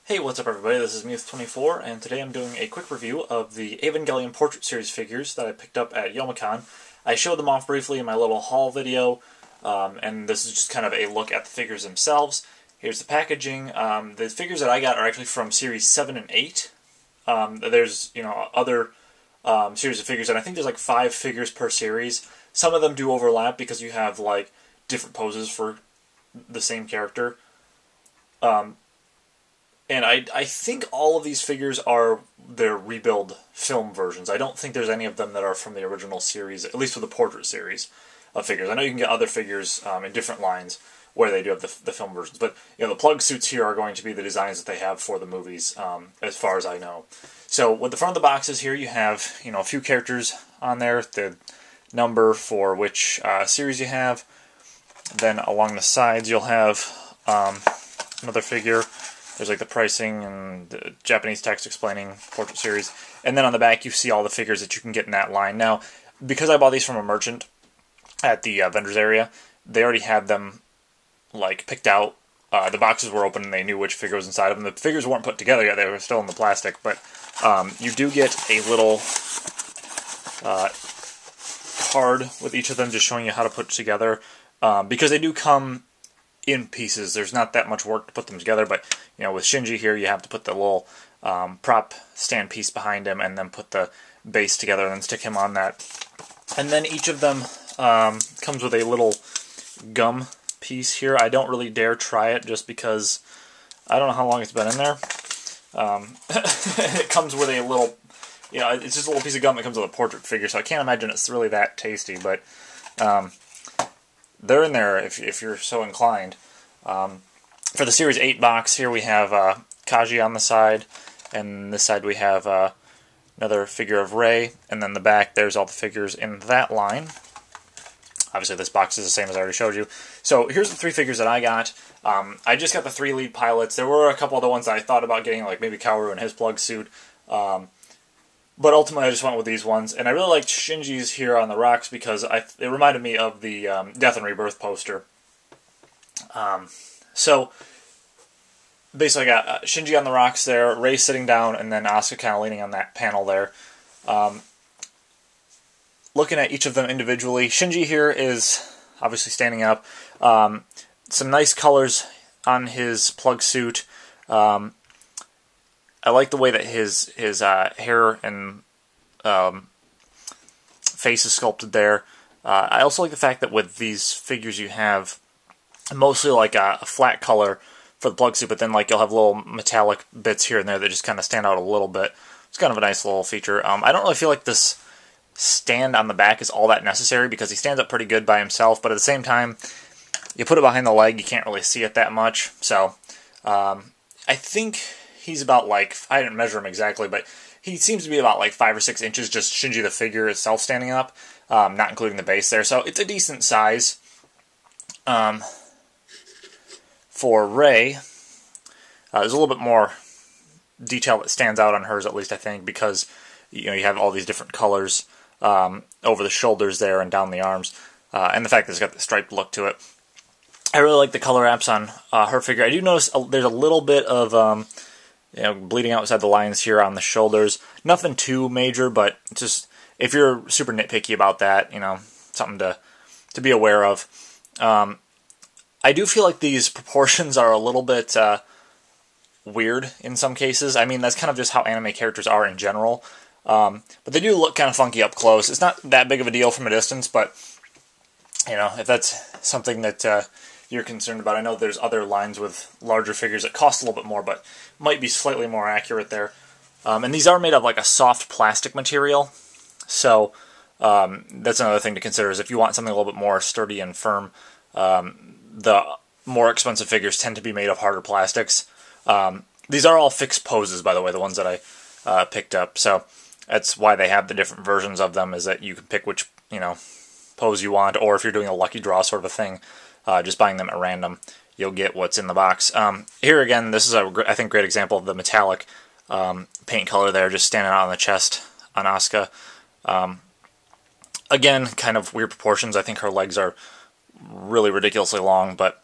Hey, what's up everybody, this is Muth24, and today I'm doing a quick review of the Evangelion Portrait Series figures that I picked up at Youmacon. I showed them off briefly in my little haul video, and this is just kind of a look at the figures themselves. Here's the packaging. The figures that I got are actually from Series 7 and 8. There's, other series of figures, and I think there's like 5 figures per series. Some of them do overlap because you have, like, different poses for the same character. And I think all of these figures are their rebuild film versions. I don't think there's any of them that are from the original series, at least for the Portrait Series of figures. I know you can get other figures in different lines where they do have the film versions, but the plug suits here are going to be the designs that they have for the movies, as far as I know. So with the front of the boxes here, you have a few characters on there, the number for which series you have. Then along the sides, you'll have another figure. There's like the pricing and the Japanese text explaining Portrait Series. And then on the back you see all the figures that you can get in that line. Now, because I bought these from a merchant at the vendors area, they already had them like picked out. The boxes were open and they knew which figure was inside of them. The figures weren't put together yet, they were still in the plastic. But you do get a little card with each of them just showing you how to put together. Because they do come in pieces. There's not that much work to put them together, but with Shinji here, you have to put the little prop stand piece behind him, and then put the base together, and then stick him on that. And then each of them comes with a little gum piece here. I don't really dare try it, just because I don't know how long it's been in there. It comes with a little, it's just a little piece of gum that comes with a portrait figure, so I can't imagine it's really that tasty, but they're in there if you're so inclined. For the Series 8 box, here we have Kaji on the side, and this side we have another figure of Rei, and then the back, there's all the figures in that line. Obviously this box is the same as I already showed you. So here's the 3 figures that I got. I just got the 3 lead pilots. There were a couple other ones that I thought about getting, like maybe Kaoru and his plug suit. But ultimately, I just went with these ones, and I really liked Shinji's here on the rocks because it reminded me of the Death and Rebirth poster. So basically, I got Shinji on the rocks there, Rei sitting down, and then Asuka kind of leaning on that panel there. Looking at each of them individually, Shinji here is obviously standing up. Some nice colors on his plug suit. I like the way that his hair and face is sculpted there. I also like the fact that with these figures you have mostly like a flat color for the plug suit, but then like you'll have little metallic bits here and there that just kind of stand out a little bit. It's kind of a nice little feature. I don't really feel like this stand on the back is all that necessary because he stands up pretty good by himself, but at the same time, you put it behind the leg, you can't really see it that much. So I think he's about like, I didn't measure him exactly, but he seems to be about like 5 or 6 inches, just Shinji the figure itself standing up, not including the base there. So it's a decent size. For Rei, there's a little bit more detail that stands out on hers, at least I think, because you have all these different colors over the shoulders there and down the arms, and the fact that it's got the striped look to it. I really like the color apps on her figure. I do notice there's a little bit of bleeding outside the lines here on the shoulders. Nothing too major, but just if you're super nitpicky about that, something to be aware of. I do feel like these proportions are a little bit weird in some cases. I mean, that's kind of just how anime characters are in general. But they do look kind of funky up close. It's not that big of a deal from a distance, but if that's something that you're concerned about. I know there's other lines with larger figures that cost a little bit more, but might be slightly more accurate there. And these are made of like a soft plastic material, so that's another thing to consider, is if you want something a little bit more sturdy and firm, the more expensive figures tend to be made of harder plastics. These are all fixed poses, by the way, the ones that I picked up, so that's why they have the different versions of them, is that you can pick which pose you want, or if you're doing a lucky draw sort of a thing, just buying them at random, you'll get what's in the box. Here again, this is I think great example of the metallic paint color there, just standing out on the chest on Asuka. Again, kind of weird proportions. I think her legs are really ridiculously long, but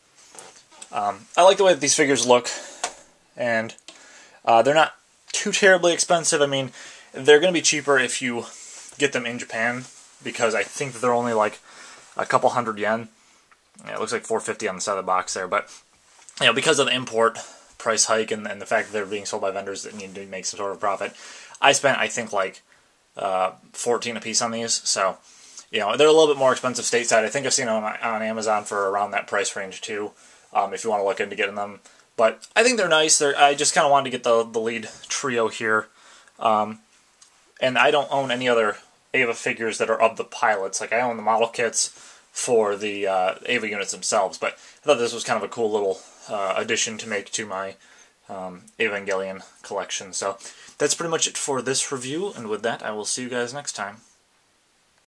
I like the way that these figures look, and They're not too terribly expensive. I mean, they're going to be cheaper if you get them in Japan, because I think that they're only like a couple hundred yen. Yeah, it looks like 450 on the side of the box there, but because of the import price hike and the fact that they're being sold by vendors that need to make some sort of profit, I spent, I think, like 14 a piece on these. So, they're a little bit more expensive stateside. I think I've seen them on Amazon for around that price range too, if you want to look into getting them. But I think they're nice. I just kind of wanted to get the lead trio here. And I don't own any other Eva figures that are of the pilots. Like, I own the model kits for the Eva units themselves, but I thought this was kind of a cool little addition to make to my Evangelion collection. So that's pretty much it for this review, and with that, I will see you guys next time.